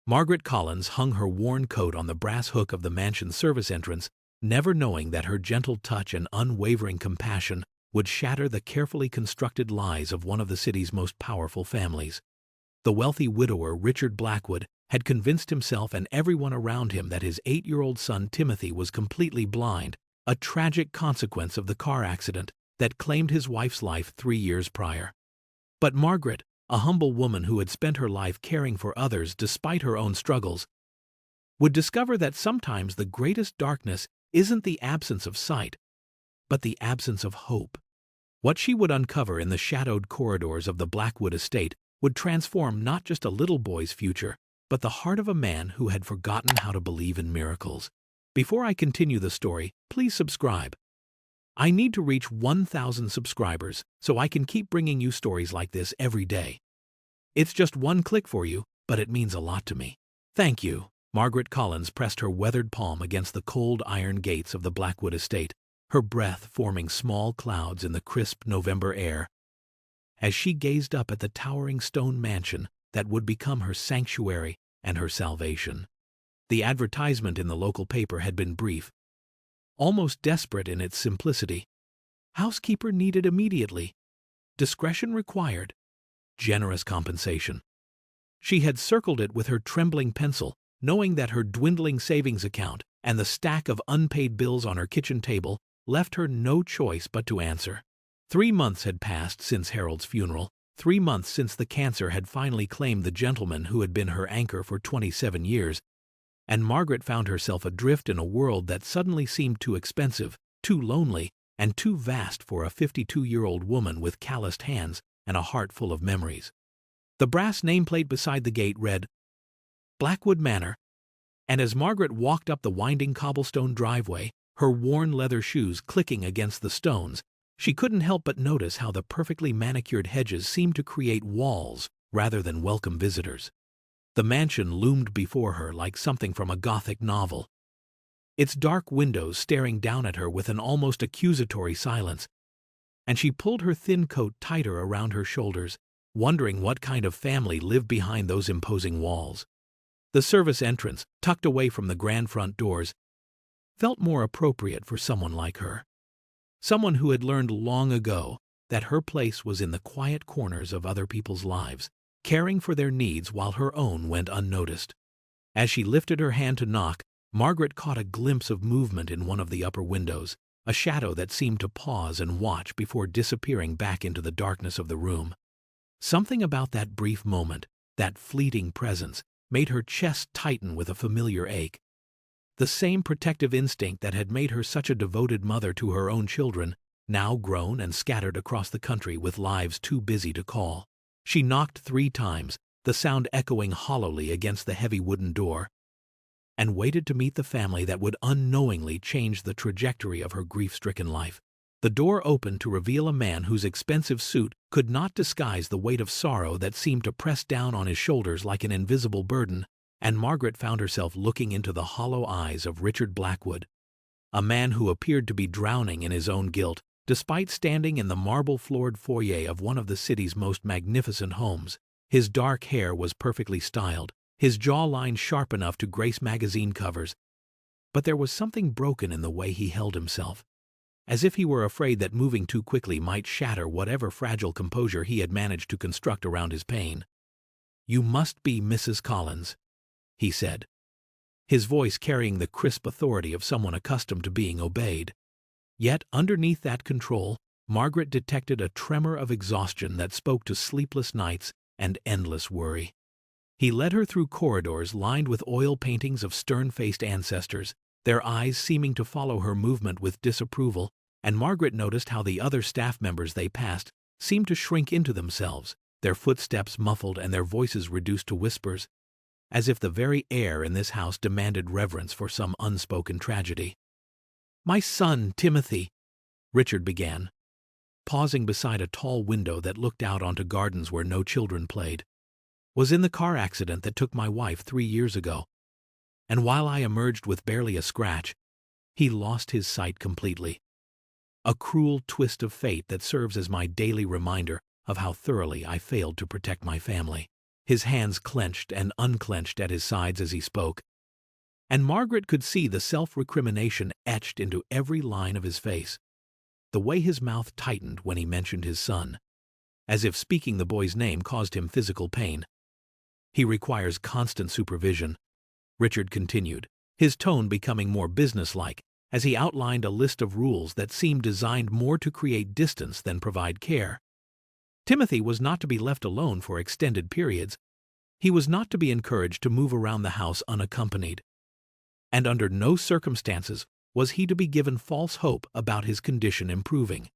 Margaret Collins hung her worn coat on the brass hook of the mansion's service entrance, never knowing that her gentle touch and unwavering compassion would shatter the carefully constructed lies of one of the city's most powerful families. The wealthy widower Richard Blackwood had convinced himself and everyone around him that his 8-year-old son Timothy was completely blind, a tragic consequence of the car accident that claimed his wife's life 3 years prior. But Margaret, a humble woman who had spent her life caring for others despite her own struggles, would discover that sometimes the greatest darkness isn't the absence of sight, but the absence of hope. What she would uncover in the shadowed corridors of the Blackwood estate would transform not just a little boy's future, but the heart of a man who had forgotten how to believe in miracles. Before I continue the story, please subscribe. I need to reach 1,000 subscribers so I can keep bringing you stories like this every day. It's just one click for you, but it means a lot to me. Thank you. Margaret Collins pressed her weathered palm against the cold iron gates of the Blackwood estate, her breath forming small clouds in the crisp November air, as she gazed up at the towering stone mansion that would become her sanctuary and her salvation. The advertisement in the local paper had been brief, almost desperate in its simplicity. Housekeeper needed immediately. Discretion required. Generous compensation. She had circled it with her trembling pencil, knowing that her dwindling savings account and the stack of unpaid bills on her kitchen table left her no choice but to answer. 3 months had passed since Harold's funeral, 3 months since the cancer had finally claimed the gentleman who had been her anchor for 27 years, and Margaret found herself adrift in a world that suddenly seemed too expensive, too lonely, and too vast for a 52-year-old woman with calloused hands and a heart full of memories. The brass nameplate beside the gate read, Blackwood Manor, and as Margaret walked up the winding cobblestone driveway, her worn leather shoes clicking against the stones, she couldn't help but notice how the perfectly manicured hedges seemed to create walls rather than welcome visitors. The mansion loomed before her like something from a Gothic novel, its dark windows staring down at her with an almost accusatory silence, and she pulled her thin coat tighter around her shoulders, wondering what kind of family lived behind those imposing walls. The service entrance, tucked away from the grand front doors, felt more appropriate for someone like her. Someone who had learned long ago that her place was in the quiet corners of other people's lives, caring for their needs while her own went unnoticed. As she lifted her hand to knock, Margaret caught a glimpse of movement in one of the upper windows, a shadow that seemed to pause and watch before disappearing back into the darkness of the room. Something about that brief moment, that fleeting presence, made her chest tighten with a familiar ache. The same protective instinct that had made her such a devoted mother to her own children, now grown and scattered across the country with lives too busy to call. She knocked 3 times, the sound echoing hollowly against the heavy wooden door, and waited to meet the family that would unknowingly change the trajectory of her grief-stricken life. The door opened to reveal a man whose expensive suit could not disguise the weight of sorrow that seemed to press down on his shoulders like an invisible burden, and Margaret found herself looking into the hollow eyes of Richard Blackwood, a man who appeared to be drowning in his own guilt, despite standing in the marble-floored foyer of one of the city's most magnificent homes. His dark hair was perfectly styled, his jawline sharp enough to grace magazine covers, but there was something broken in the way he held himself, as if he were afraid that moving too quickly might shatter whatever fragile composure he had managed to construct around his pain. "You must be Mrs. Collins," he said, his voice carrying the crisp authority of someone accustomed to being obeyed. Yet underneath that control, Margaret detected a tremor of exhaustion that spoke to sleepless nights and endless worry. He led her through corridors lined with oil paintings of stern-faced ancestors, their eyes seeming to follow her movement with disapproval, and Margaret noticed how the other staff members they passed seemed to shrink into themselves, their footsteps muffled and their voices reduced to whispers, as if the very air in this house demanded reverence for some unspoken tragedy. "My son, Timothy," Richard began, pausing beside a tall window that looked out onto gardens where no children played, "was in the car accident that took my wife 3 years ago, and while I emerged with barely a scratch, he lost his sight completely. A cruel twist of fate that serves as my daily reminder of how thoroughly I failed to protect my family." his hands clenched and unclenched at his sides as he spoke, and Margaret could see the self-recrimination etched into every line of his face. The way his mouth tightened when he mentioned his son, as if speaking the boy's name caused him physical pain. "He requires constant supervision," Richard continued, his tone becoming more businesslike as he outlined a list of rules that seemed designed more to create distance than provide care. Timothy was not to be left alone for extended periods. He was not to be encouraged to move around the house unaccompanied. And under no circumstances was he to be given false hope about his condition improving.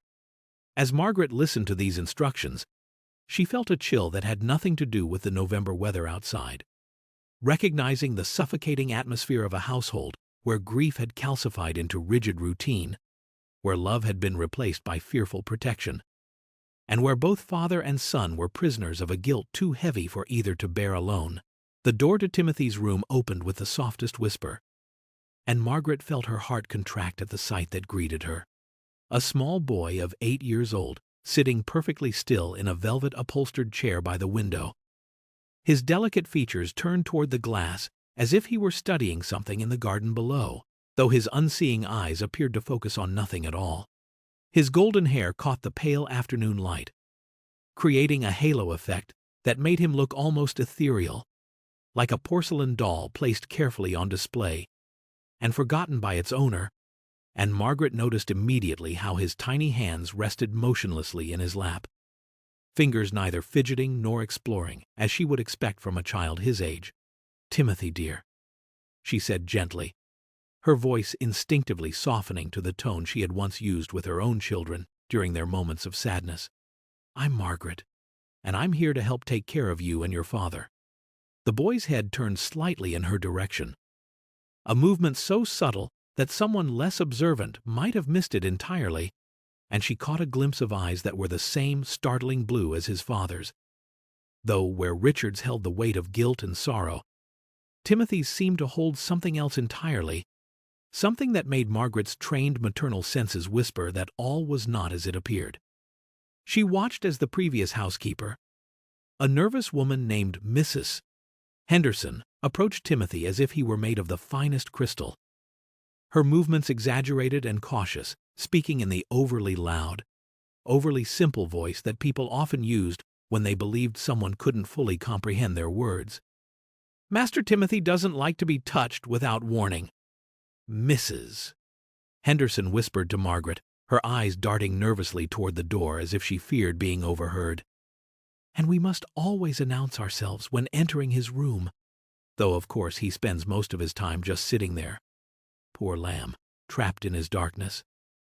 As Margaret listened to these instructions, she felt a chill that had nothing to do with the November weather outside. Recognizing the suffocating atmosphere of a household where grief had calcified into rigid routine, where love had been replaced by fearful protection, and where both father and son were prisoners of a guilt too heavy for either to bear alone, the door to Timothy's room opened with the softest whisper, and Margaret felt her heart contract at the sight that greeted her. A small boy of 8 years old, sitting perfectly still in a velvet-upholstered chair by the window. His delicate features turned toward the glass as if he were studying something in the garden below, though his unseeing eyes appeared to focus on nothing at all. His golden hair caught the pale afternoon light, creating a halo effect that made him look almost ethereal, like a porcelain doll placed carefully on display and forgotten by its owner, and Margaret noticed immediately how his tiny hands rested motionlessly in his lap, fingers neither fidgeting nor exploring, as she would expect from a child his age. "Timothy, dear," she said gently, her voice instinctively softening to the tone she had once used with her own children during their moments of sadness. "I'm Margaret, and I'm here to help take care of you and your father." The boy's head turned slightly in her direction, a movement so subtle that someone less observant might have missed it entirely, and she caught a glimpse of eyes that were the same startling blue as his father's. Though where Richard's held the weight of guilt and sorrow, Timothy's seemed to hold something else entirely, something that made Margaret's trained maternal senses whisper that all was not as it appeared. She watched as the previous housekeeper, a nervous woman named Mrs. Henderson, approached Timothy as if he were made of the finest crystal. Her movements exaggerated and cautious, speaking in the overly loud, overly simple voice that people often used when they believed someone couldn't fully comprehend their words. "Master Timothy doesn't like to be touched without warning." "Mrs." Henderson whispered to Margaret, her eyes darting nervously toward the door as if she feared being overheard. "And we must always announce ourselves when entering his room, though of course he spends most of his time just sitting there. Poor lamb, trapped in his darkness."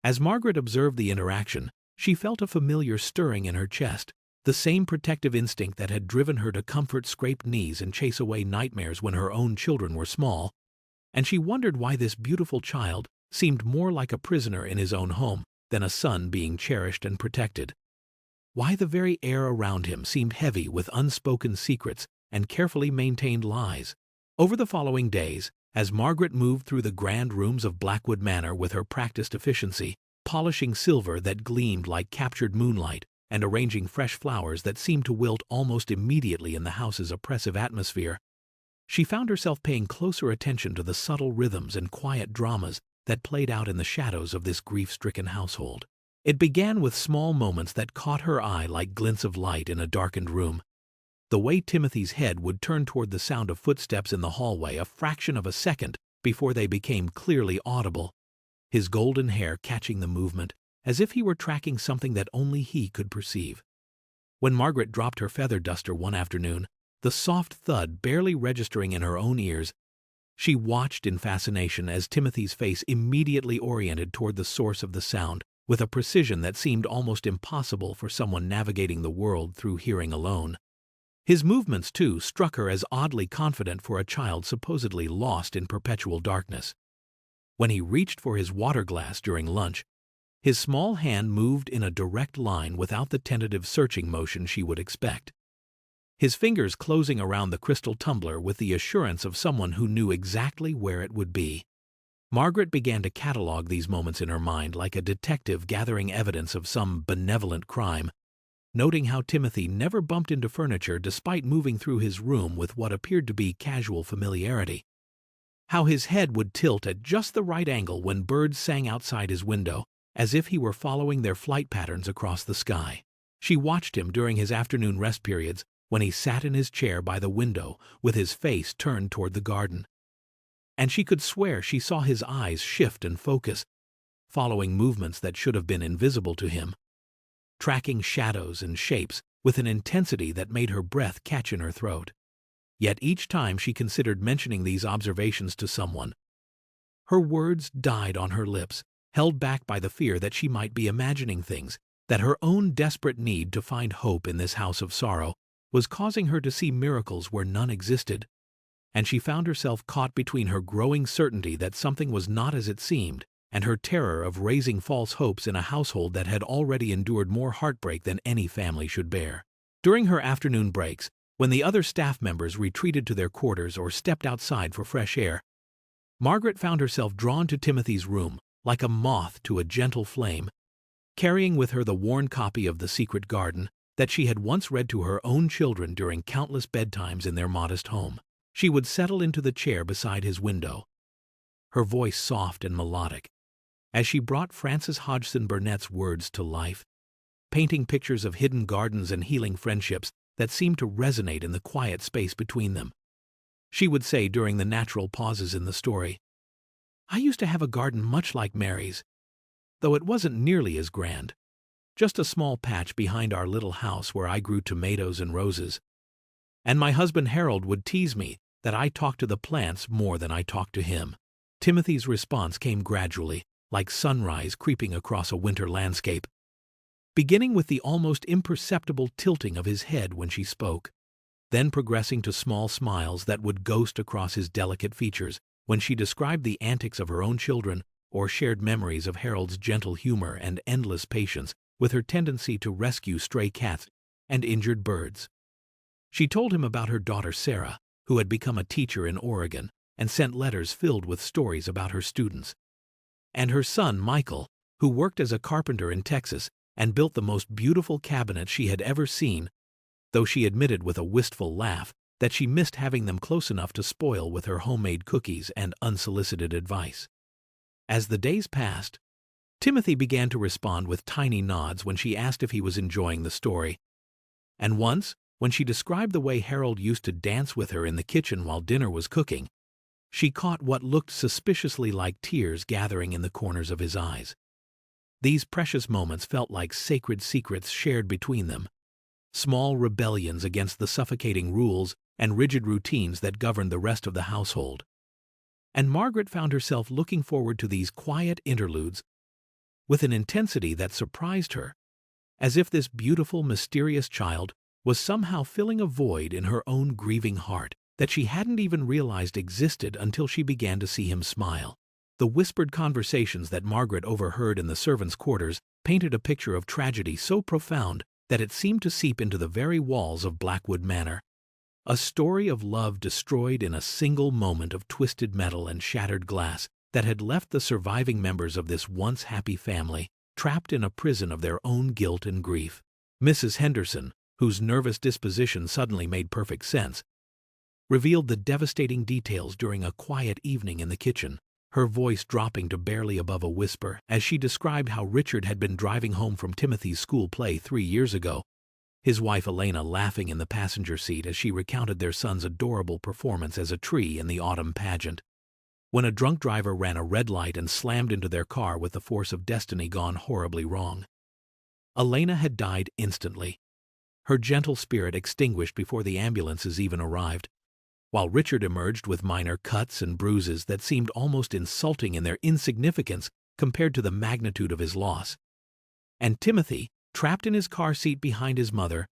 As Margaret observed the interaction, she felt a familiar stirring in her chest, the same protective instinct that had driven her to comfort scraped knees and chase away nightmares when her own children were small, and she wondered why this beautiful child seemed more like a prisoner in his own home than a son being cherished and protected. Why the very air around him seemed heavy with unspoken secrets and carefully maintained lies. Over the following days, as Margaret moved through the grand rooms of Blackwood Manor with her practiced efficiency, polishing silver that gleamed like captured moonlight and arranging fresh flowers that seemed to wilt almost immediately in the house's oppressive atmosphere, she found herself paying closer attention to the subtle rhythms and quiet dramas that played out in the shadows of this grief-stricken household. It began with small moments that caught her eye like glints of light in a darkened room. The way Timothy's head would turn toward the sound of footsteps in the hallway a fraction of a second before they became clearly audible, his golden hair catching the movement, as if he were tracking something that only he could perceive. When Margaret dropped her feather duster one afternoon, the soft thud barely registering in her own ears, she watched in fascination as Timothy's face immediately oriented toward the source of the sound, with a precision that seemed almost impossible for someone navigating the world through hearing alone. His movements, too, struck her as oddly confident for a child supposedly lost in perpetual darkness. When he reached for his water glass during lunch, his small hand moved in a direct line without the tentative searching motion she would expect, his fingers closing around the crystal tumbler with the assurance of someone who knew exactly where it would be. Margaret began to catalog these moments in her mind like a detective gathering evidence of some benevolent crime, noting how Timothy never bumped into furniture despite moving through his room with what appeared to be casual familiarity. How his head would tilt at just the right angle when birds sang outside his window, as if he were following their flight patterns across the sky. She watched him during his afternoon rest periods when he sat in his chair by the window with his face turned toward the garden. And she could swear she saw his eyes shift and focus, following movements that should have been invisible to him, tracking shadows and shapes with an intensity that made her breath catch in her throat. Yet each time she considered mentioning these observations to someone, her words died on her lips, held back by the fear that she might be imagining things, that her own desperate need to find hope in this house of sorrow was causing her to see miracles where none existed, and she found herself caught between her growing certainty that something was not as it seemed and her terror of raising false hopes in a household that had already endured more heartbreak than any family should bear. During her afternoon breaks, when the other staff members retreated to their quarters or stepped outside for fresh air, Margaret found herself drawn to Timothy's room like a moth to a gentle flame, carrying with her the worn copy of The Secret Garden that she had once read to her own children during countless bedtimes in their modest home. She would settle into the chair beside his window, her voice soft and melodic, as she brought Frances Hodgson Burnett's words to life, painting pictures of hidden gardens and healing friendships that seemed to resonate in the quiet space between them. She would say during the natural pauses in the story, "I used to have a garden much like Mary's, though it wasn't nearly as grand. Just a small patch behind our little house where I grew tomatoes and roses. And my husband Harold would tease me that I talked to the plants more than I talked to him." Timothy's response came gradually, like sunrise creeping across a winter landscape, beginning with the almost imperceptible tilting of his head when she spoke, then progressing to small smiles that would ghost across his delicate features when she described the antics of her own children or shared memories of Harold's gentle humor and endless patience with her tendency to rescue stray cats and injured birds. She told him about her daughter Sarah, who had become a teacher in Oregon and sent letters filled with stories about her students, and her son Michael, who worked as a carpenter in Texas and built the most beautiful cabinet she had ever seen, though she admitted with a wistful laugh that she missed having them close enough to spoil with her homemade cookies and unsolicited advice. As the days passed, Timothy began to respond with tiny nods when she asked if he was enjoying the story, and once, when she described the way Harold used to dance with her in the kitchen while dinner was cooking, she caught what looked suspiciously like tears gathering in the corners of his eyes. These precious moments felt like sacred secrets shared between them, small rebellions against the suffocating rules and rigid routines that governed the rest of the household. And Margaret found herself looking forward to these quiet interludes with an intensity that surprised her, as if this beautiful, mysterious child was somehow filling a void in her own grieving heart that she hadn't even realized existed until she began to see him smile. The whispered conversations that Margaret overheard in the servants' quarters painted a picture of tragedy so profound that it seemed to seep into the very walls of Blackwood Manor. A story of love destroyed in a single moment of twisted metal and shattered glass that had left the surviving members of this once happy family trapped in a prison of their own guilt and grief. Mrs. Henderson, whose nervous disposition suddenly made perfect sense, revealed the devastating details during a quiet evening in the kitchen, her voice dropping to barely above a whisper as she described how Richard had been driving home from Timothy's school play 3 years ago, his wife Elena laughing in the passenger seat as she recounted their son's adorable performance as a tree in the autumn pageant, when a drunk driver ran a red light and slammed into their car with the force of destiny gone horribly wrong. Elena had died instantly, her gentle spirit extinguished before the ambulances even arrived, while Richard emerged with minor cuts and bruises that seemed almost insulting in their insignificance compared to the magnitude of his loss. And Timothy, trapped in his car seat behind his mother,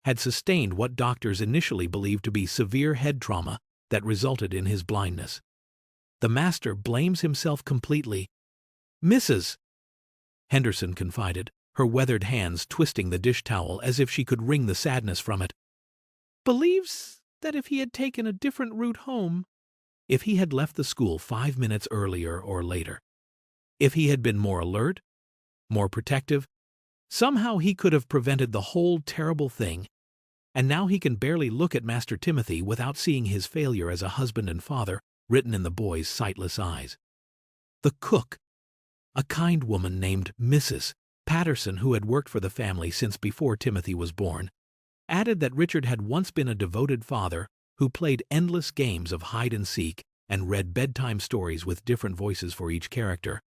had sustained what doctors initially believed to be severe head trauma that resulted in his blindness. The master blames himself completely. "Mrs." Henderson confided, her weathered hands twisting the dish towel as if she could wring the sadness from it, "believes that if he had taken a different route home, if he had left the school 5 minutes earlier or later, if he had been more alert, more protective, Somehow he could have prevented the whole terrible thing, and now he can barely look at Master Timothy without seeing his failure as a husband and father written in the boy's sightless eyes. The cook, a kind woman named Mrs. Patterson who had worked for the family since before Timothy was born, added that Richard had once been a devoted father who played endless games of hide-and-seek and read bedtime stories with different voices for each character.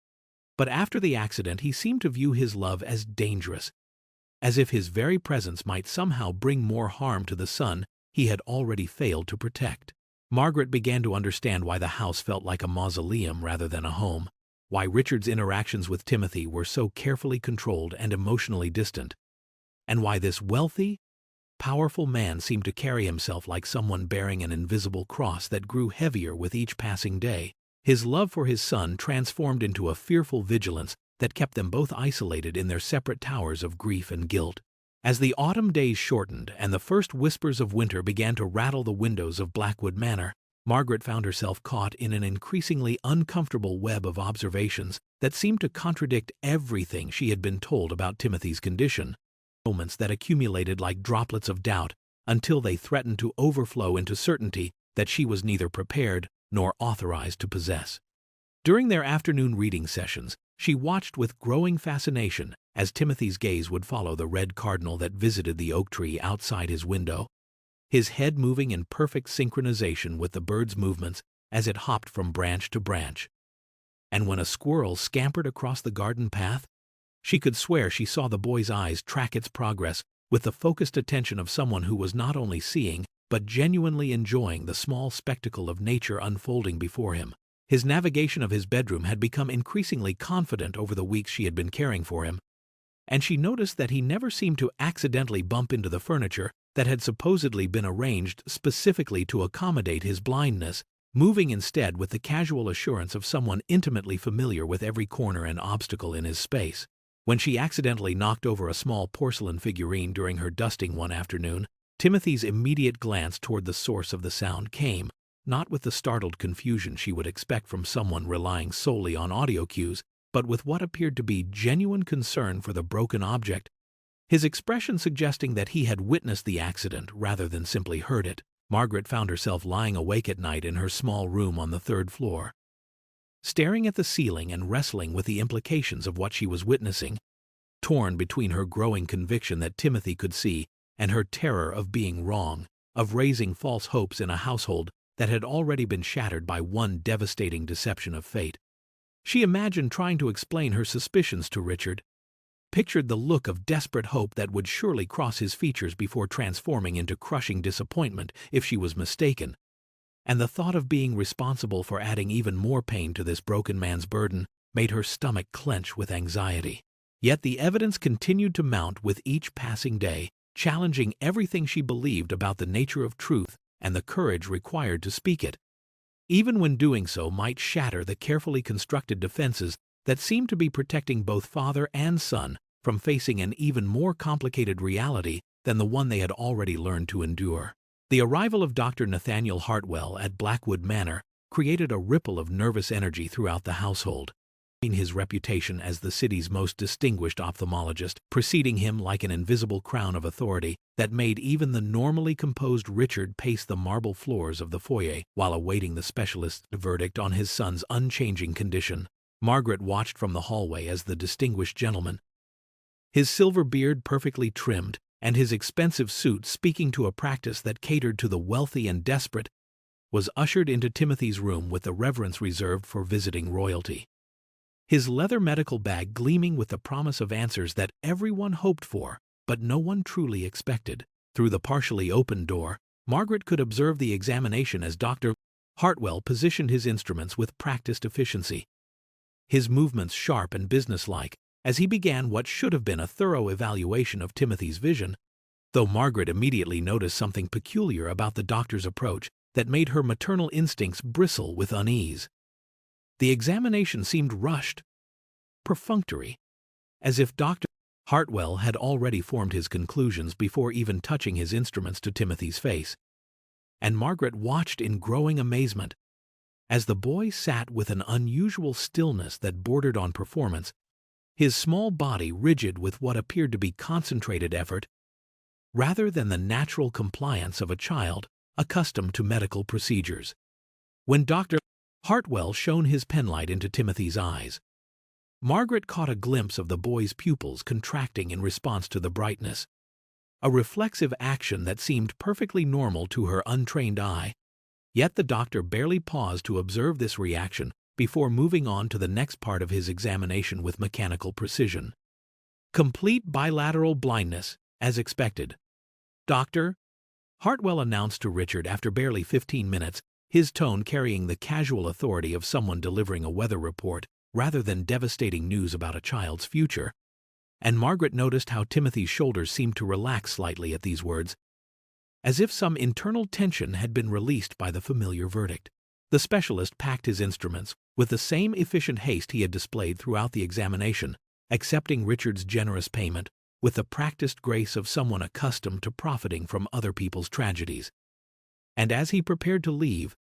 But after the accident he seemed to view his love as dangerous, as if his very presence might somehow bring more harm to the son he had already failed to protect. Margaret began to understand why the house felt like a mausoleum rather than a home, why Richard's interactions with Timothy were so carefully controlled and emotionally distant, and why this wealthy, powerful man seemed to carry himself like someone bearing an invisible cross that grew heavier with each passing day. His love for his son transformed into a fearful vigilance that kept them both isolated in their separate towers of grief and guilt. As the autumn days shortened and the first whispers of winter began to rattle the windows of Blackwood Manor, Margaret found herself caught in an increasingly uncomfortable web of observations that seemed to contradict everything she had been told about Timothy's condition, moments that accumulated like droplets of doubt until they threatened to overflow into certainty that she was neither prepared nor authorized to possess. During their afternoon reading sessions, she watched with growing fascination as Timothy's gaze would follow the red cardinal that visited the oak tree outside his window, his head moving in perfect synchronization with the bird's movements as it hopped from branch to branch. And when a squirrel scampered across the garden path, she could swear she saw the boy's eyes track its progress with the focused attention of someone who was not only seeing but genuinely enjoying the small spectacle of nature unfolding before him. His navigation of his bedroom had become increasingly confident over the weeks she had been caring for him, and she noticed that he never seemed to accidentally bump into the furniture that had supposedly been arranged specifically to accommodate his blindness, moving instead with the casual assurance of someone intimately familiar with every corner and obstacle in his space. When she accidentally knocked over a small porcelain figurine during her dusting one afternoon, Timothy's immediate glance toward the source of the sound came, not with the startled confusion she would expect from someone relying solely on audio cues, but with what appeared to be genuine concern for the broken object, his expression suggesting that he had witnessed the accident rather than simply heard it. Margaret found herself lying awake at night in her small room on the third floor, staring at the ceiling and wrestling with the implications of what she was witnessing, torn between her growing conviction that Timothy could see and her terror of being wrong, of raising false hopes in a household that had already been shattered by one devastating deception of fate. She imagined trying to explain her suspicions to Richard, pictured the look of desperate hope that would surely cross his features before transforming into crushing disappointment if she was mistaken, and the thought of being responsible for adding even more pain to this broken man's burden made her stomach clench with anxiety. Yet the evidence continued to mount with each passing day, challenging everything she believed about the nature of truth and the courage required to speak it, even when doing so might shatter the carefully constructed defenses that seemed to be protecting both father and son from facing an even more complicated reality than the one they had already learned to endure. The arrival of Dr. Nathaniel Hartwell at Blackwood Manor created a ripple of nervous energy throughout the household. His reputation as the city's most distinguished ophthalmologist, preceding him like an invisible crown of authority that made even the normally composed Richard pace the marble floors of the foyer while awaiting the specialist's verdict on his son's unchanging condition. Margaret watched from the hallway as the distinguished gentleman, his silver beard perfectly trimmed and his expensive suit speaking to a practice that catered to the wealthy and desperate, was ushered into Timothy's room with the reverence reserved for visiting royalty. His leather medical bag gleaming with the promise of answers that everyone hoped for, but no one truly expected. Through the partially open door, Margaret could observe the examination as Dr. Hartwell positioned his instruments with practiced efficiency, his movements sharp and businesslike, as he began what should have been a thorough evaluation of Timothy's vision, though Margaret immediately noticed something peculiar about the doctor's approach that made her maternal instincts bristle with unease. The examination seemed rushed, perfunctory, as if Dr. Hartwell had already formed his conclusions before even touching his instruments to Timothy's face, and Margaret watched in growing amazement as the boy sat with an unusual stillness that bordered on performance, his small body rigid with what appeared to be concentrated effort, rather than the natural compliance of a child accustomed to medical procedures. When Dr. Hartwell shone his penlight into Timothy's eyes, Margaret caught a glimpse of the boy's pupils contracting in response to the brightness, a reflexive action that seemed perfectly normal to her untrained eye. Yet the doctor barely paused to observe this reaction before moving on to the next part of his examination with mechanical precision. Complete bilateral blindness, as expected. Doctor, Hartwell announced to Richard after barely 15 minutes, his tone carrying the casual authority of someone delivering a weather report rather than devastating news about a child's future. And Margaret noticed how Timothy's shoulders seemed to relax slightly at these words, as if some internal tension had been released by the familiar verdict. The specialist packed his instruments with the same efficient haste he had displayed throughout the examination, accepting Richard's generous payment with the practiced grace of someone accustomed to profiting from other people's tragedies. And as he prepared to leave,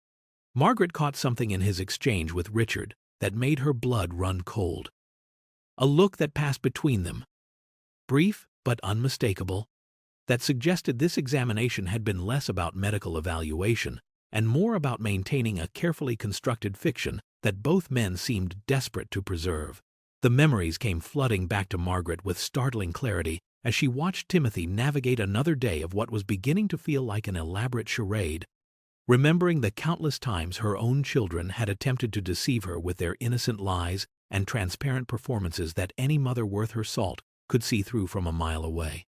Margaret caught something in his exchange with Richard that made her blood run cold. A look that passed between them, brief but unmistakable, that suggested this examination had been less about medical evaluation and more about maintaining a carefully constructed fiction that both men seemed desperate to preserve. The memories came flooding back to Margaret with startling clarity as she watched Timothy navigate another day of what was beginning to feel like an elaborate charade, remembering the countless times her own children had attempted to deceive her with their innocent lies and transparent performances that any mother worth her salt could see through from a mile away.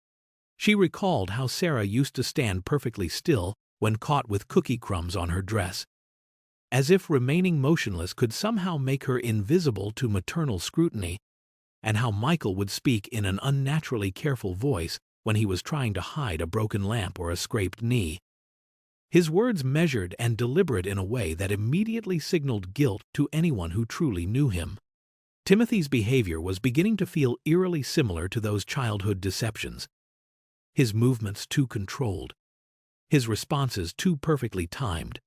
She recalled how Sarah used to stand perfectly still when caught with cookie crumbs on her dress, as if remaining motionless could somehow make her invisible to maternal scrutiny, and how Michael would speak in an unnaturally careful voice when he was trying to hide a broken lamp or a scraped knee, his words measured and deliberate in a way that immediately signaled guilt to anyone who truly knew him. Timothy's behavior was beginning to feel eerily similar to those childhood deceptions, his movements too controlled, his responses too perfectly timed,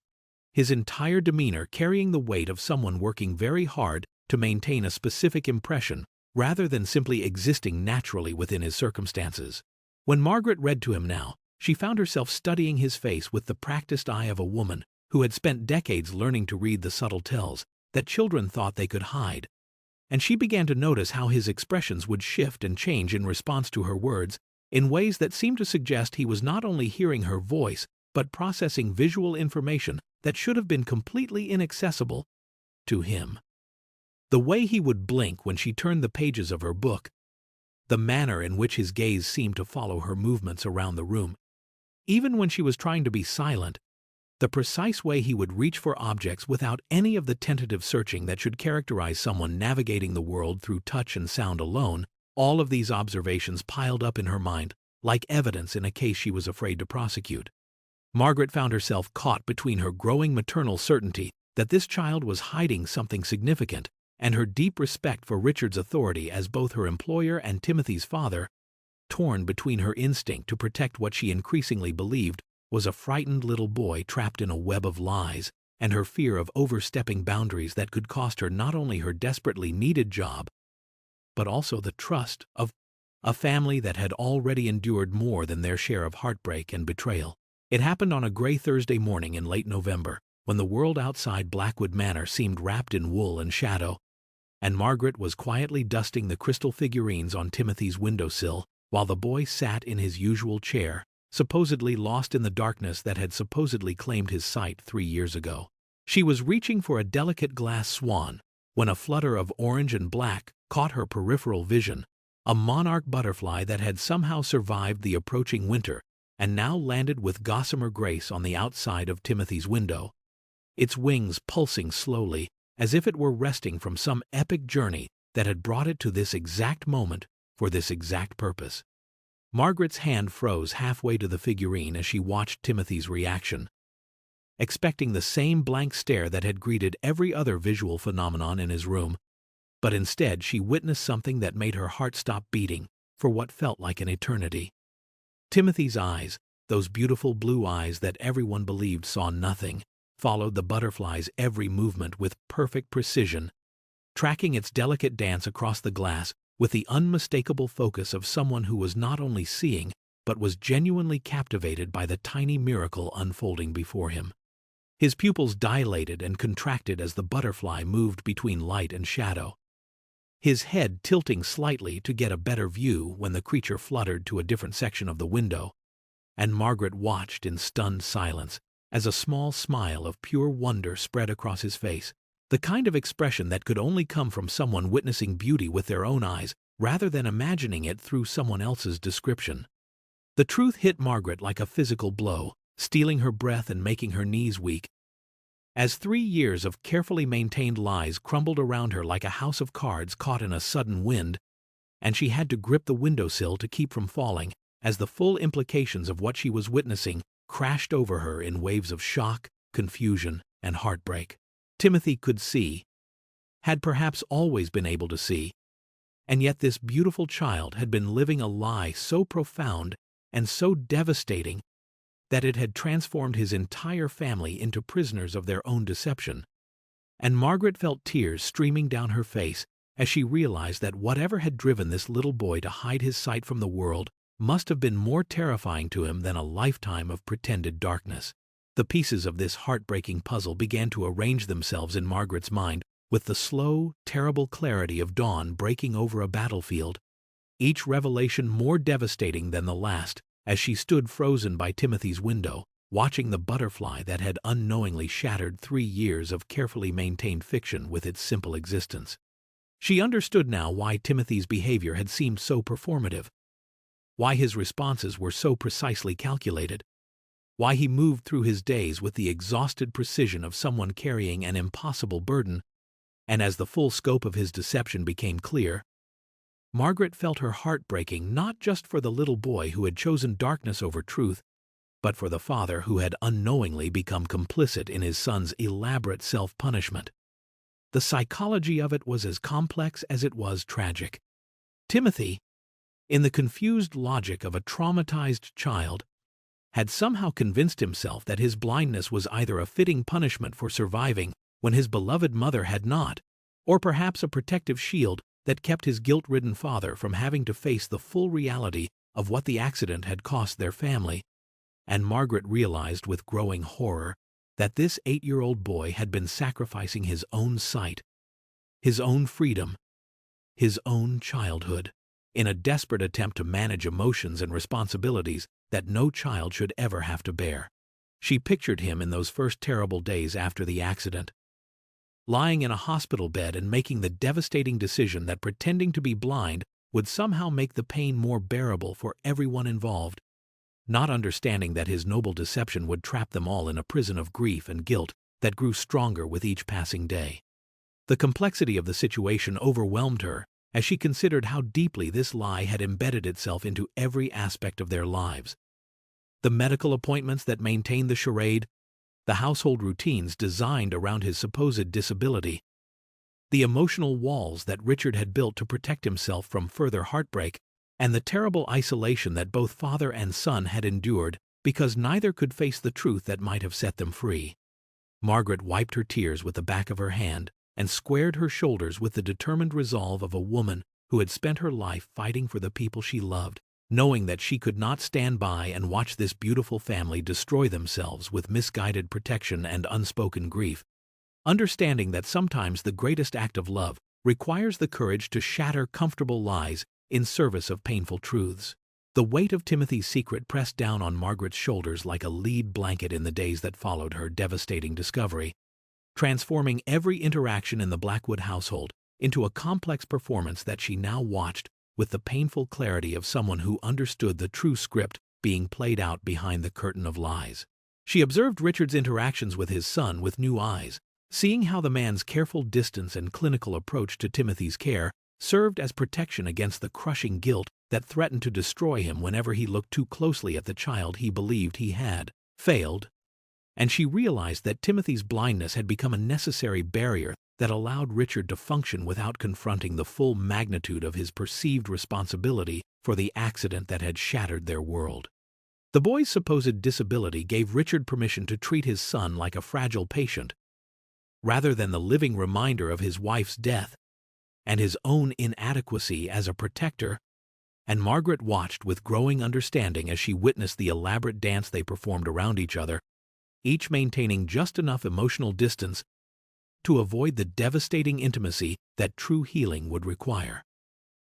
his entire demeanor carrying the weight of someone working very hard to maintain a specific impression rather than simply existing naturally within his circumstances. When Margaret read to him now, she found herself studying his face with the practiced eye of a woman who had spent decades learning to read the subtle tells that children thought they could hide, and she began to notice how his expressions would shift and change in response to her words in ways that seemed to suggest he was not only hearing her voice but processing visual information that should have been completely inaccessible to him. The way he would blink when she turned the pages of her book, the manner in which his gaze seemed to follow her movements around the room, even when she was trying to be silent, the precise way he would reach for objects without any of the tentative searching that should characterize someone navigating the world through touch and sound alone, all of these observations piled up in her mind like evidence in a case she was afraid to prosecute. Margaret found herself caught between her growing maternal certainty that this child was hiding something significant and her deep respect for Richard's authority as both her employer and Timothy's father, torn between her instinct to protect what she increasingly believed was a frightened little boy trapped in a web of lies, and her fear of overstepping boundaries that could cost her not only her desperately needed job, but also the trust of a family that had already endured more than their share of heartbreak and betrayal. It happened on a gray Thursday morning in late November, when the world outside Blackwood Manor seemed wrapped in wool and shadow, and Margaret was quietly dusting the crystal figurines on Timothy's windowsill while the boy sat in his usual chair, supposedly lost in the darkness that had supposedly claimed his sight 3 years ago. She was reaching for a delicate glass swan when a flutter of orange and black caught her peripheral vision, a monarch butterfly that had somehow survived the approaching winter and now landed with gossamer grace on the outside of Timothy's window, its wings pulsing slowly as if it were resting from some epic journey that had brought it to this exact moment for this exact purpose. Margaret's hand froze halfway to the figurine as she watched Timothy's reaction, expecting the same blank stare that had greeted every other visual phenomenon in his room, but instead she witnessed something that made her heart stop beating for what felt like an eternity. Timothy's eyes, those beautiful blue eyes that everyone believed saw nothing, followed the butterfly's every movement with perfect precision, tracking its delicate dance across the glass with the unmistakable focus of someone who was not only seeing, but was genuinely captivated by the tiny miracle unfolding before him. His pupils dilated and contracted as the butterfly moved between light and shadow, his head tilting slightly to get a better view when the creature fluttered to a different section of the window, and Margaret watched in stunned silence as a small smile of pure wonder spread across his face, the kind of expression that could only come from someone witnessing beauty with their own eyes rather than imagining it through someone else's description. The truth hit Margaret like a physical blow, stealing her breath and making her knees weak, as 3 years of carefully maintained lies crumbled around her like a house of cards caught in a sudden wind, and she had to grip the windowsill to keep from falling as the full implications of what she was witnessing crashed over her in waves of shock, confusion, and heartbreak. Timothy could see, had perhaps always been able to see, and yet this beautiful child had been living a lie so profound and so devastating that it had transformed his entire family into prisoners of their own deception. And Margaret felt tears streaming down her face as she realized that whatever had driven this little boy to hide his sight from the world must have been more terrifying to him than a lifetime of pretended darkness. The pieces of this heartbreaking puzzle began to arrange themselves in Margaret's mind with the slow, terrible clarity of dawn breaking over a battlefield, each revelation more devastating than the last, as she stood frozen by Timothy's window, watching the butterfly that had unknowingly shattered 3 years of carefully maintained fiction with its simple existence. She understood now why Timothy's behavior had seemed so performative, why his responses were so precisely calculated, why he moved through his days with the exhausted precision of someone carrying an impossible burden, and as the full scope of his deception became clear, Margaret felt her heart breaking not just for the little boy who had chosen darkness over truth, but for the father who had unknowingly become complicit in his son's elaborate self-punishment. The psychology of it was as complex as it was tragic. Timothy, in the confused logic of a traumatized child, had somehow convinced himself that his blindness was either a fitting punishment for surviving when his beloved mother had not, or perhaps a protective shield that kept his guilt-ridden father from having to face the full reality of what the accident had cost their family. And Margaret realized with growing horror that this 8-year-old boy had been sacrificing his own sight, his own freedom, his own childhood, in a desperate attempt to manage emotions and responsibilities that no child should ever have to bear. She pictured him in those first terrible days after the accident, lying in a hospital bed and making the devastating decision that pretending to be blind would somehow make the pain more bearable for everyone involved, not understanding that his noble deception would trap them all in a prison of grief and guilt that grew stronger with each passing day. The complexity of the situation overwhelmed her as she considered how deeply this lie had embedded itself into every aspect of their lives. The medical appointments that maintained the charade, the household routines designed around his supposed disability, the emotional walls that Richard had built to protect himself from further heartbreak, and the terrible isolation that both father and son had endured because neither could face the truth that might have set them free. Margaret wiped her tears with the back of her hand and squared her shoulders with the determined resolve of a woman who had spent her life fighting for the people she loved, knowing that she could not stand by and watch this beautiful family destroy themselves with misguided protection and unspoken grief, understanding that sometimes the greatest act of love requires the courage to shatter comfortable lies in service of painful truths. The weight of Timothy's secret pressed down on Margaret's shoulders like a lead blanket in the days that followed her devastating discovery, transforming every interaction in the Blackwood household into a complex performance that she now watched with the painful clarity of someone who understood the true script being played out behind the curtain of lies. She observed Richard's interactions with his son with new eyes, seeing how the man's careful distance and clinical approach to Timothy's care served as protection against the crushing guilt that threatened to destroy him whenever he looked too closely at the child he believed he had failed. And she realized that Timothy's blindness had become a necessary barrier that allowed Richard to function without confronting the full magnitude of his perceived responsibility for the accident that had shattered their world. The boy's supposed disability gave Richard permission to treat his son like a fragile patient, rather than the living reminder of his wife's death, and his own inadequacy as a protector, and Margaret watched with growing understanding as she witnessed the elaborate dance they performed around each other, each maintaining just enough emotional distance to avoid the devastating intimacy that true healing would require.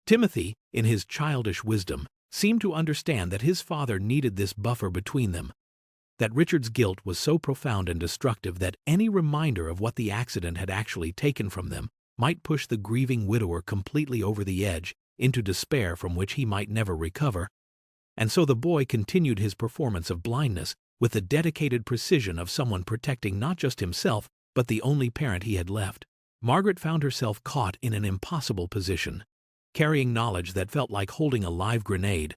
Timothy, in his childish wisdom, seemed to understand that his father needed this buffer between them, that Richard's guilt was so profound and destructive that any reminder of what the accident had actually taken from them might push the grieving widower completely over the edge into despair from which he might never recover, and so the boy continued his performance of blindness with the dedicated precision of someone protecting not just himself but the only parent he had left. Margaret found herself caught in an impossible position, carrying knowledge that felt like holding a live grenade,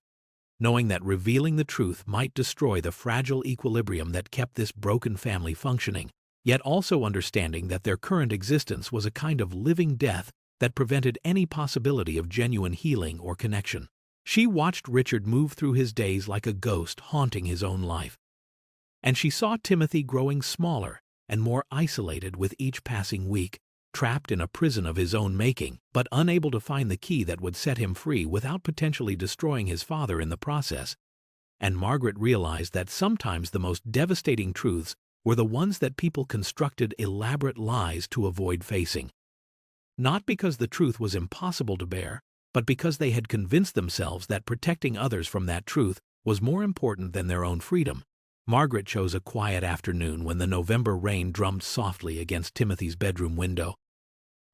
knowing that revealing the truth might destroy the fragile equilibrium that kept this broken family functioning, yet also understanding that their current existence was a kind of living death that prevented any possibility of genuine healing or connection. She watched Richard move through his days like a ghost haunting his own life, and she saw Timothy growing smaller and more isolated with each passing week, trapped in a prison of his own making, but unable to find the key that would set him free without potentially destroying his father in the process. And Margaret realized that sometimes the most devastating truths were the ones that people constructed elaborate lies to avoid facing. Not because the truth was impossible to bear, but because they had convinced themselves that protecting others from that truth was more important than their own freedom. Margaret chose a quiet afternoon when the November rain drummed softly against Timothy's bedroom window,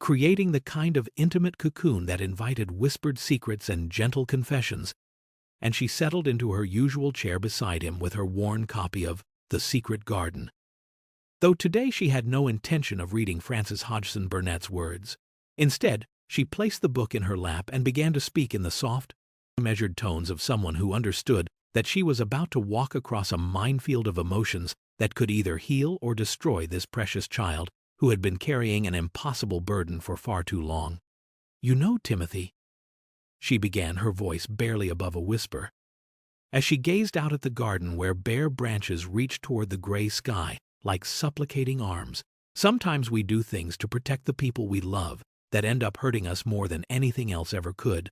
creating the kind of intimate cocoon that invited whispered secrets and gentle confessions, and she settled into her usual chair beside him with her worn copy of The Secret Garden. Though today she had no intention of reading Frances Hodgson Burnett's words. Instead, she placed the book in her lap and began to speak in the soft, measured tones of someone who understood that she was about to walk across a minefield of emotions that could either heal or destroy this precious child who had been carrying an impossible burden for far too long. "You know, Timothy," she began, her voice barely above a whisper, as she gazed out at the garden where bare branches reached toward the gray sky like supplicating arms. "Sometimes we do things to protect the people we love that end up hurting us more than anything else ever could.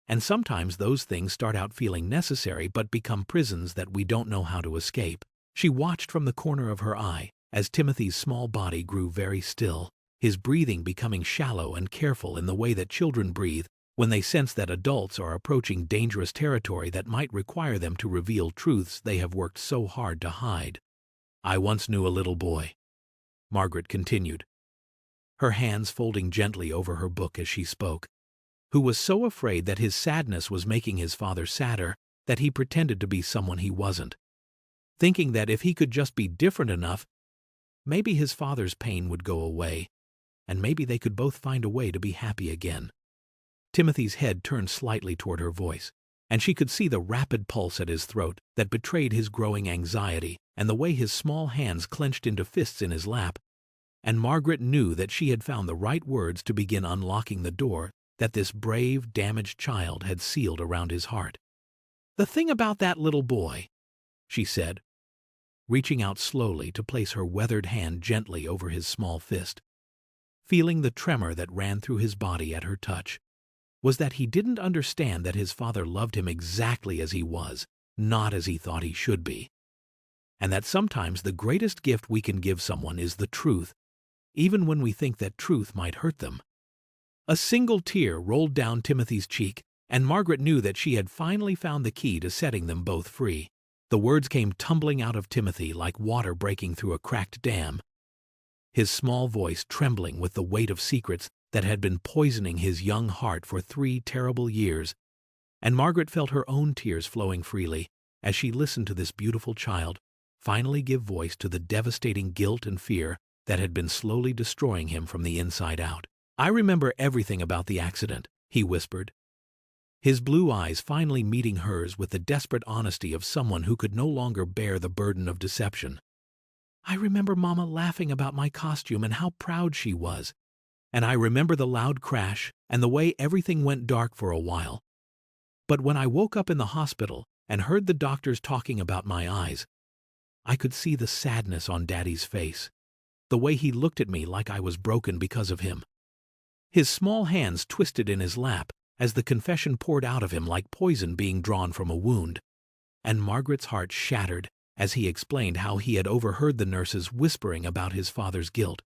And sometimes those things start out feeling necessary but become prisons that we don't know how to escape." She watched from the corner of her eye as Timothy's small body grew very still, his breathing becoming shallow and careful in the way that children breathe when they sense that adults are approaching dangerous territory that might require them to reveal truths they have worked so hard to hide. "I once knew a little boy," Margaret continued, her hands folding gently over her book as she spoke, "who was so afraid that his sadness was making his father sadder that he pretended to be someone he wasn't, thinking that if he could just be different enough, maybe his father's pain would go away, and maybe they could both find a way to be happy again." Timothy's head turned slightly toward her voice, and she could see the rapid pulse at his throat that betrayed his growing anxiety and the way his small hands clenched into fists in his lap, and Margaret knew that she had found the right words to begin unlocking the door that this brave, damaged child had sealed around his heart. "The thing about that little boy," she said, reaching out slowly to place her weathered hand gently over his small fist, feeling the tremor that ran through his body at her touch, was that he didn't understand that his father loved him exactly as he was, not as he thought he should be, and that sometimes the greatest gift we can give someone is the truth, even when we think that truth might hurt them. A single tear rolled down Timothy's cheek, and Margaret knew that she had finally found the key to setting them both free. The words came tumbling out of Timothy like water breaking through a cracked dam, his small voice trembling with the weight of secrets that had been poisoning his young heart for 3 terrible years, and Margaret felt her own tears flowing freely as she listened to this beautiful child finally give voice to the devastating guilt and fear that had been slowly destroying him from the inside out. "I remember everything about the accident," he whispered, his blue eyes finally meeting hers with the desperate honesty of someone who could no longer bear the burden of deception. "I remember Mama laughing about my costume and how proud she was, and I remember the loud crash and the way everything went dark for a while. But when I woke up in the hospital and heard the doctors talking about my eyes, I could see the sadness on Daddy's face, the way he looked at me like I was broken because of him. His small hands twisted in his lap as the confession poured out of him like poison being drawn from a wound. And Margaret's heart shattered as he explained how he had overheard the nurses whispering about his father's guilt.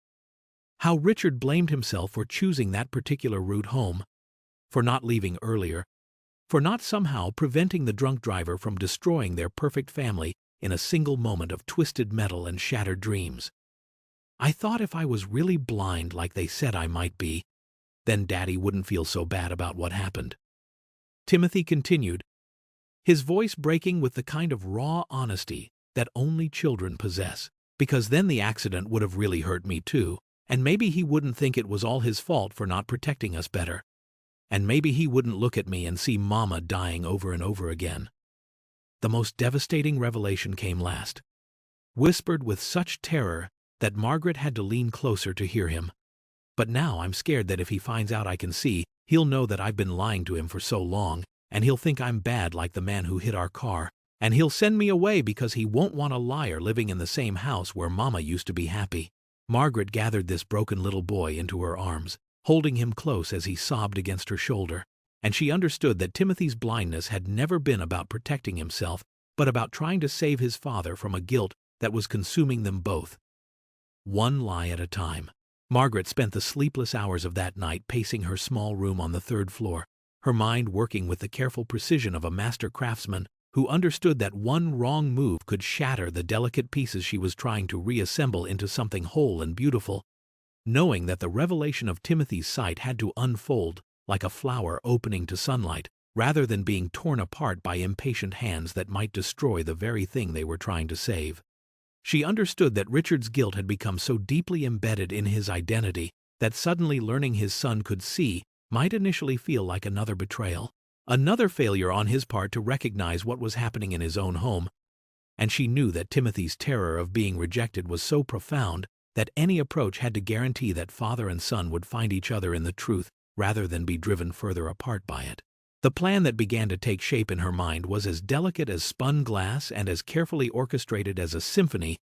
How Richard blamed himself for choosing that particular route home, for not leaving earlier, for not somehow preventing the drunk driver from destroying their perfect family in a single moment of twisted metal and shattered dreams. I thought if I was really blind like they said I might be, then Daddy wouldn't feel so bad about what happened. Timothy continued, his voice breaking with the kind of raw honesty that only children possess, because then the accident would have really hurt me too, and maybe he wouldn't think it was all his fault for not protecting us better. And maybe he wouldn't look at me and see Mama dying over and over again. The most devastating revelation came last, whispered with such terror that Margaret had to lean closer to hear him. But now I'm scared that if he finds out I can see, he'll know that I've been lying to him for so long, and he'll think I'm bad like the man who hit our car, and he'll send me away because he won't want a liar living in the same house where Mama used to be happy. Margaret gathered this broken little boy into her arms, holding him close as he sobbed against her shoulder, and she understood that Timothy's blindness had never been about protecting himself, but about trying to save his father from a guilt that was consuming them both. One lie at a time. Margaret spent the sleepless hours of that night pacing her small room on the third floor, her mind working with the careful precision of a master craftsman who understood that one wrong move could shatter the delicate pieces she was trying to reassemble into something whole and beautiful, knowing that the revelation of Timothy's sight had to unfold like a flower opening to sunlight, rather than being torn apart by impatient hands that might destroy the very thing they were trying to save. She understood that Richard's guilt had become so deeply embedded in his identity that suddenly learning his son could see might initially feel like another betrayal, another failure on his part to recognize what was happening in his own home, and she knew that Timothy's terror of being rejected was so profound that any approach had to guarantee that father and son would find each other in the truth rather than be driven further apart by it. The plan that began to take shape in her mind was as delicate as spun glass and as carefully orchestrated as a symphony,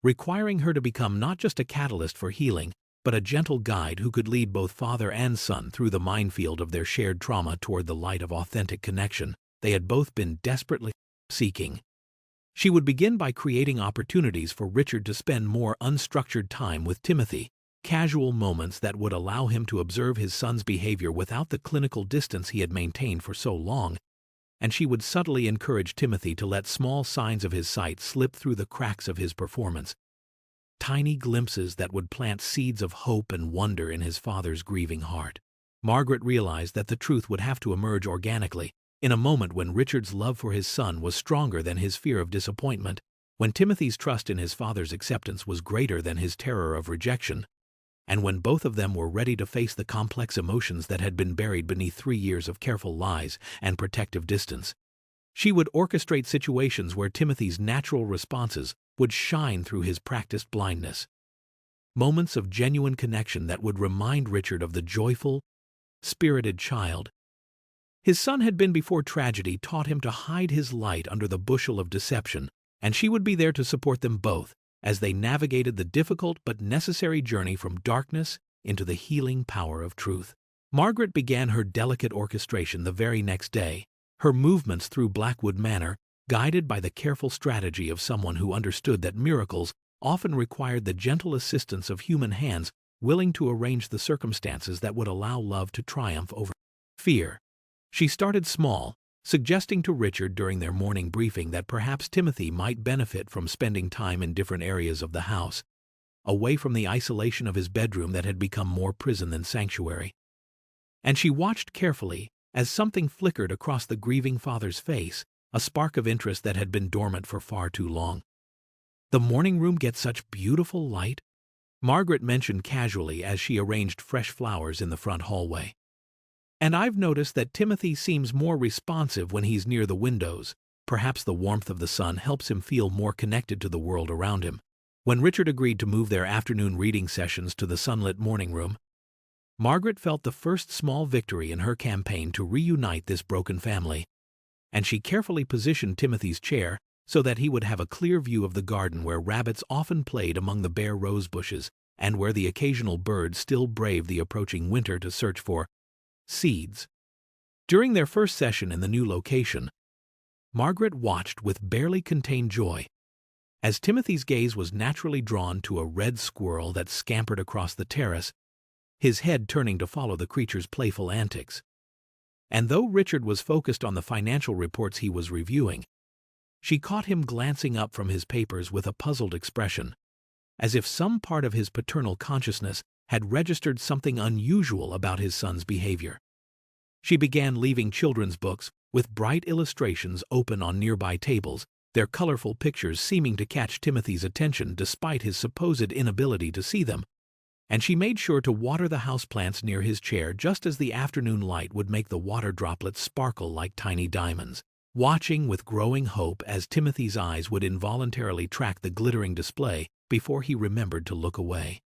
requiring her to become not just a catalyst for healing, but a gentle guide who could lead both father and son through the minefield of their shared trauma toward the light of authentic connection they had both been desperately seeking. She would begin by creating opportunities for Richard to spend more unstructured time with Timothy, casual moments that would allow him to observe his son's behavior without the clinical distance he had maintained for so long, and she would subtly encourage Timothy to let small signs of his sight slip through the cracks of his performance, tiny glimpses that would plant seeds of hope and wonder in his father's grieving heart. Margaret realized that the truth would have to emerge organically, in a moment when Richard's love for his son was stronger than his fear of disappointment, when Timothy's trust in his father's acceptance was greater than his terror of rejection, and when both of them were ready to face the complex emotions that had been buried beneath 3 years of careful lies and protective distance. She would orchestrate situations where Timothy's natural responses would shine through his practiced blindness. Moments of genuine connection that would remind Richard of the joyful, spirited child his son had been before tragedy taught him to hide his light under the bushel of deception, and she would be there to support them both as they navigated the difficult but necessary journey from darkness into the healing power of truth. Margaret began her delicate orchestration the very next day, her movements through Blackwood Manor guided by the careful strategy of someone who understood that miracles often required the gentle assistance of human hands willing to arrange the circumstances that would allow love to triumph over fear. She started small, suggesting to Richard during their morning briefing that perhaps Timothy might benefit from spending time in different areas of the house, away from the isolation of his bedroom that had become more prison than sanctuary. And she watched carefully as something flickered across the grieving father's face, a spark of interest that had been dormant for far too long. "The morning room gets such beautiful light," Margaret mentioned casually as she arranged fresh flowers in the front hallway. "And I've noticed that Timothy seems more responsive when he's near the windows. Perhaps the warmth of the sun helps him feel more connected to the world around him." When Richard agreed to move their afternoon reading sessions to the sunlit morning room, Margaret felt the first small victory in her campaign to reunite this broken family, and she carefully positioned Timothy's chair so that he would have a clear view of the garden where rabbits often played among the bare rose bushes and where the occasional bird still braved the approaching winter to search for seeds. During their first session in the new location, Margaret watched with barely contained joy as Timothy's gaze was naturally drawn to a red squirrel that scampered across the terrace, his head turning to follow the creature's playful antics. And though Richard was focused on the financial reports he was reviewing, she caught him glancing up from his papers with a puzzled expression, as if some part of his paternal consciousness had registered something unusual about his son's behavior. She began leaving children's books with bright illustrations open on nearby tables, their colorful pictures seeming to catch Timothy's attention despite his supposed inability to see them, and she made sure to water the houseplants near his chair just as the afternoon light would make the water droplets sparkle like tiny diamonds, watching with growing hope as Timothy's eyes would involuntarily track the glittering display before he remembered to look away.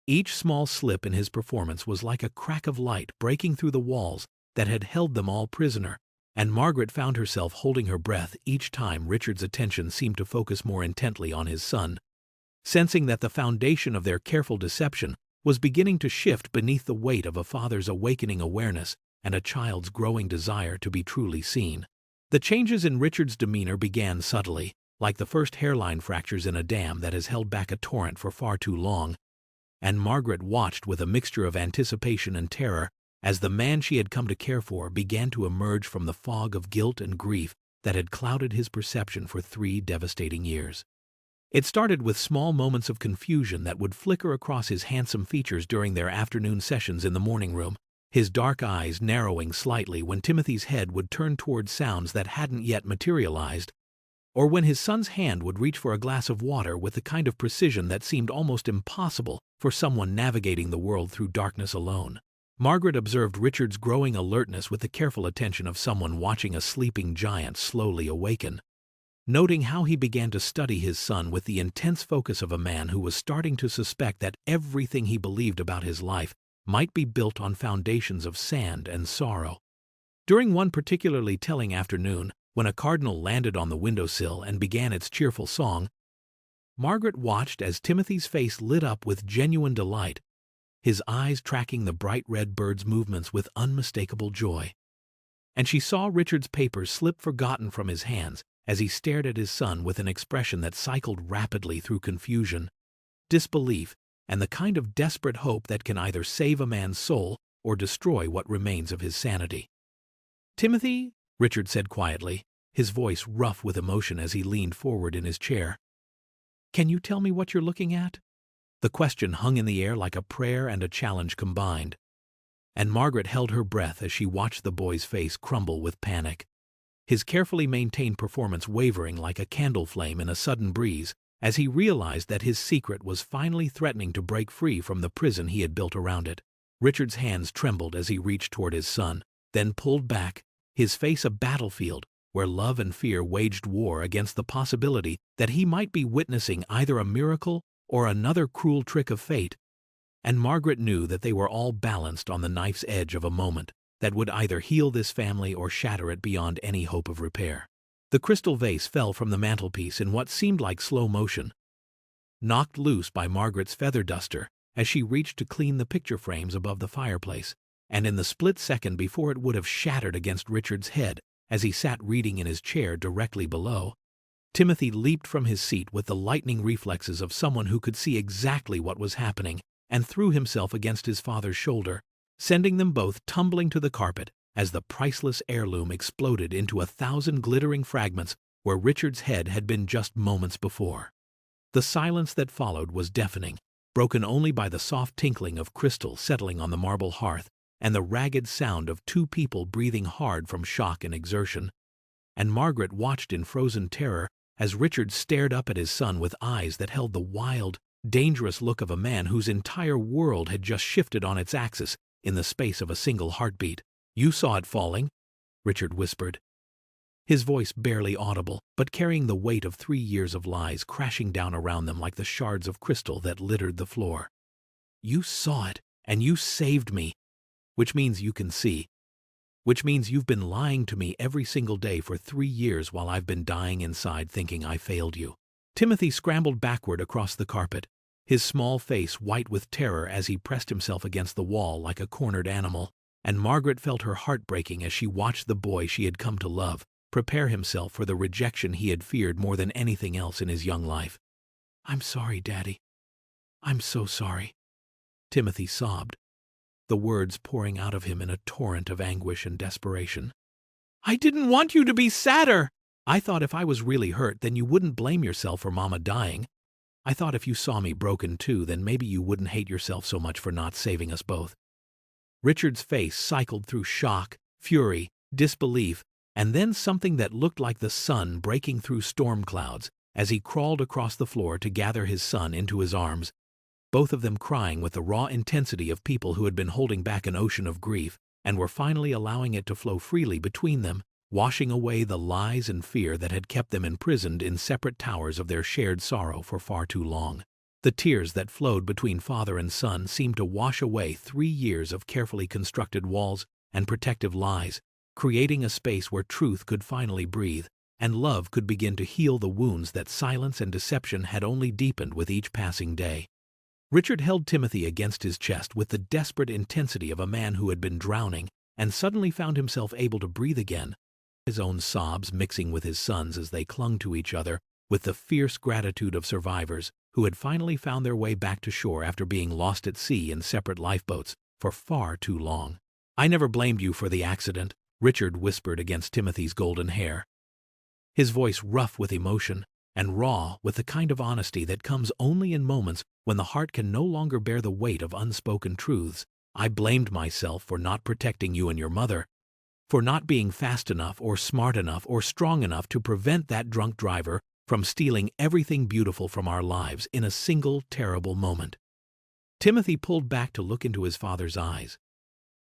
Each small slip in his performance was like a crack of light breaking through the walls that had held them all prisoner, and Margaret found herself holding her breath each time Richard's attention seemed to focus more intently on his son, sensing that the foundation of their careful deception was beginning to shift beneath the weight of a father's awakening awareness and a child's growing desire to be truly seen. The changes in Richard's demeanor began subtly, like the first hairline fractures in a dam that has held back a torrent for far too long, and Margaret watched with a mixture of anticipation and terror as the man she had come to care for began to emerge from the fog of guilt and grief that had clouded his perception for 3 devastating years. It started with small moments of confusion that would flicker across his handsome features during their afternoon sessions in the morning room, his dark eyes narrowing slightly when Timothy's head would turn toward sounds that hadn't yet materialized, or when his son's hand would reach for a glass of water with the kind of precision that seemed almost impossible for someone navigating the world through darkness alone. Margaret observed Richard's growing alertness with the careful attention of someone watching a sleeping giant slowly awaken, noting how he began to study his son with the intense focus of a man who was starting to suspect that everything he believed about his life might be built on foundations of sand and sorrow. During one particularly telling afternoon, when a cardinal landed on the windowsill and began its cheerful song, Margaret watched as Timothy's face lit up with genuine delight, his eyes tracking the bright red bird's movements with unmistakable joy. And she saw Richard's papers slip forgotten from his hands as he stared at his son with an expression that cycled rapidly through confusion, disbelief, and the kind of desperate hope that can either save a man's soul or destroy what remains of his sanity. "Timothy," Richard said quietly, his voice rough with emotion as he leaned forward in his chair, "can you tell me what you're looking at?" The question hung in the air like a prayer and a challenge combined, and Margaret held her breath as she watched the boy's face crumble with panic, his carefully maintained performance wavering like a candle flame in a sudden breeze as he realized that his secret was finally threatening to break free from the prison he had built around it. Richard's hands trembled as he reached toward his son, then pulled back, his face a battlefield where love and fear waged war against the possibility that he might be witnessing either a miracle or another cruel trick of fate, and Margaret knew that they were all balanced on the knife's edge of a moment that would either heal this family or shatter it beyond any hope of repair. The crystal vase fell from the mantelpiece in what seemed like slow motion, knocked loose by Margaret's feather duster as she reached to clean the picture frames above the fireplace, and in the split second before it would have shattered against Richard's head as he sat reading in his chair directly below, Timothy leaped from his seat with the lightning reflexes of someone who could see exactly what was happening and threw himself against his father's shoulder, sending them both tumbling to the carpet as the priceless heirloom exploded into 1,000 glittering fragments where Richard's head had been just moments before. The silence that followed was deafening, broken only by the soft tinkling of crystal settling on the marble hearth and the ragged sound of 2 people breathing hard from shock and exertion, and Margaret watched in frozen terror as Richard stared up at his son with eyes that held the wild, dangerous look of a man whose entire world had just shifted on its axis in the space of a single heartbeat. "You saw it falling?" Richard whispered, his voice barely audible, but carrying the weight of 3 years of lies crashing down around them like the shards of crystal that littered the floor. "You saw it, and you saved me, which means you can see. Which means you've been lying to me every single day for 3 years while I've been dying inside thinking I failed you." Timothy scrambled backward across the carpet, his small face white with terror as he pressed himself against the wall like a cornered animal, and Margaret felt her heart breaking as she watched the boy she had come to love prepare himself for the rejection he had feared more than anything else in his young life. "I'm sorry, Daddy. I'm so sorry," Timothy sobbed, the words pouring out of him in a torrent of anguish and desperation. "I didn't want you to be sadder. I thought if I was really hurt, then you wouldn't blame yourself for Mama dying. I thought if you saw me broken too, then maybe you wouldn't hate yourself so much for not saving us both." Richard's face cycled through shock, fury, disbelief, and then something that looked like the sun breaking through storm clouds as he crawled across the floor to gather his son into his arms, both of them crying with the raw intensity of people who had been holding back an ocean of grief and were finally allowing it to flow freely between them, washing away the lies and fear that had kept them imprisoned in separate towers of their shared sorrow for far too long. The tears that flowed between father and son seemed to wash away 3 years of carefully constructed walls and protective lies, creating a space where truth could finally breathe, and love could begin to heal the wounds that silence and deception had only deepened with each passing day. Richard held Timothy against his chest with the desperate intensity of a man who had been drowning and suddenly found himself able to breathe again, his own sobs mixing with his son's as they clung to each other with the fierce gratitude of survivors who had finally found their way back to shore after being lost at sea in separate lifeboats for far too long. "I never blamed you for the accident," Richard whispered against Timothy's golden hair, his voice rough with emotion and raw with the kind of honesty that comes only in moments when the heart can no longer bear the weight of unspoken truths. "I blamed myself for not protecting you and your mother, for not being fast enough or smart enough or strong enough to prevent that drunk driver from stealing everything beautiful from our lives in a single terrible moment." Timothy pulled back to look into his father's eyes,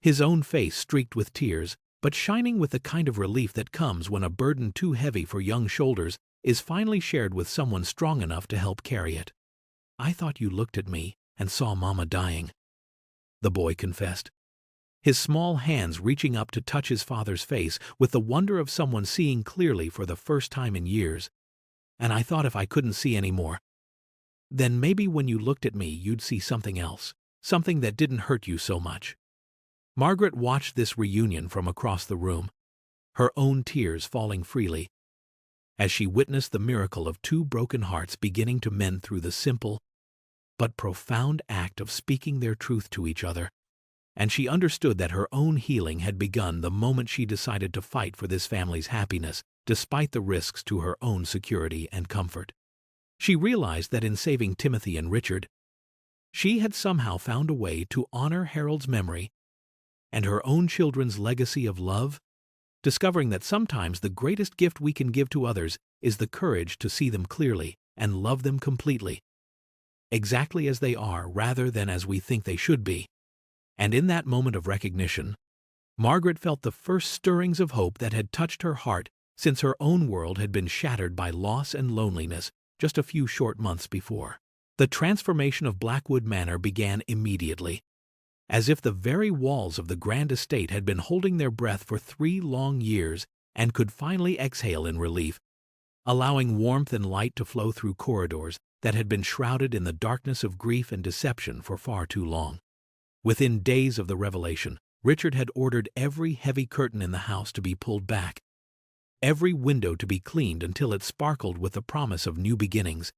his own face streaked with tears, but shining with the kind of relief that comes when a burden too heavy for young shoulders is finally shared with someone strong enough to help carry it. "I thought you looked at me and saw Mama dying," the boy confessed, his small hands reaching up to touch his father's face with the wonder of someone seeing clearly for the first time in years. "And I thought if I couldn't see anymore, then maybe when you looked at me you'd see something else, something that didn't hurt you so much." Margaret watched this reunion from across the room, her own tears falling freely, as she witnessed the miracle of 2 broken hearts beginning to mend through the simple but profound act of speaking their truth to each other. And she understood that her own healing had begun the moment she decided to fight for this family's happiness, despite the risks to her own security and comfort. She realized that in saving Timothy and Richard, she had somehow found a way to honor Harold's memory and her own children's legacy of love, discovering that sometimes the greatest gift we can give to others is the courage to see them clearly and love them completely, exactly as they are rather than as we think they should be. And in that moment of recognition, Margaret felt the first stirrings of hope that had touched her heart since her own world had been shattered by loss and loneliness just a few short months before. The transformation of Blackwood Manor began immediately, as if the very walls of the grand estate had been holding their breath for 3 long years and could finally exhale in relief, allowing warmth and light to flow through corridors that had been shrouded in the darkness of grief and deception for far too long. Within days of the revelation, Richard had ordered every heavy curtain in the house to be pulled back, every window to be cleaned until it sparkled with the promise of new beginnings,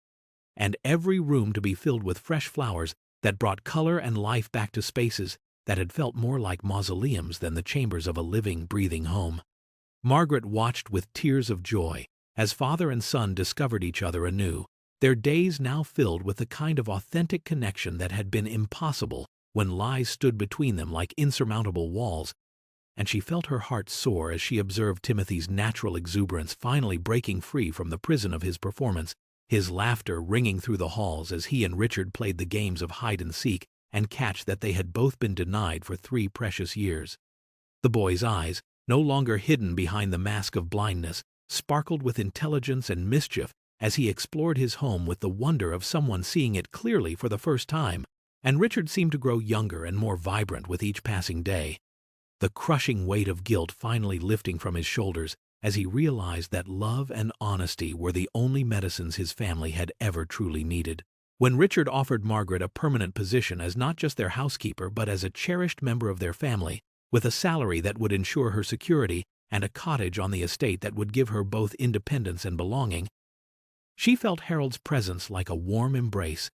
and every room to be filled with fresh flowers that brought color and life back to spaces that had felt more like mausoleums than the chambers of a living, breathing home. Margaret watched with tears of joy as father and son discovered each other anew, their days now filled with the kind of authentic connection that had been impossible when lies stood between them like insurmountable walls, and she felt her heart soar as she observed Timothy's natural exuberance finally breaking free from the prison of his performance, his laughter ringing through the halls as he and Richard played the games of hide-and-seek and catch that they had both been denied for 3 precious years. The boy's eyes, no longer hidden behind the mask of blindness, sparkled with intelligence and mischief as he explored his home with the wonder of someone seeing it clearly for the first time, and Richard seemed to grow younger and more vibrant with each passing day, the crushing weight of guilt finally lifting from his shoulders as he realized that love and honesty were the only medicines his family had ever truly needed. When Richard offered Margaret a permanent position as not just their housekeeper but as a cherished member of their family, with a salary that would ensure her security and a cottage on the estate that would give her both independence and belonging, she felt Harold's presence like a warm embrace,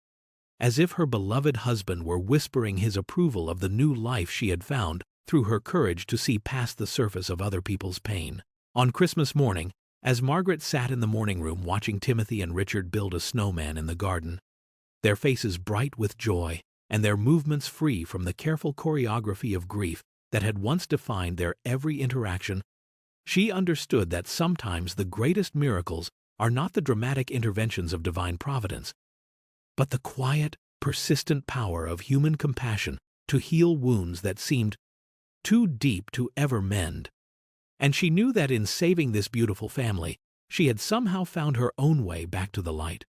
as if her beloved husband were whispering his approval of the new life she had found through her courage to see past the surface of other people's pain. On Christmas morning, as Margaret sat in the morning room watching Timothy and Richard build a snowman in the garden, their faces bright with joy and their movements free from the careful choreography of grief that had once defined their every interaction, she understood that sometimes the greatest miracles are not the dramatic interventions of divine providence, but the quiet, persistent power of human compassion to heal wounds that seemed too deep to ever mend. And she knew that in saving this beautiful family, she had somehow found her own way back to the light.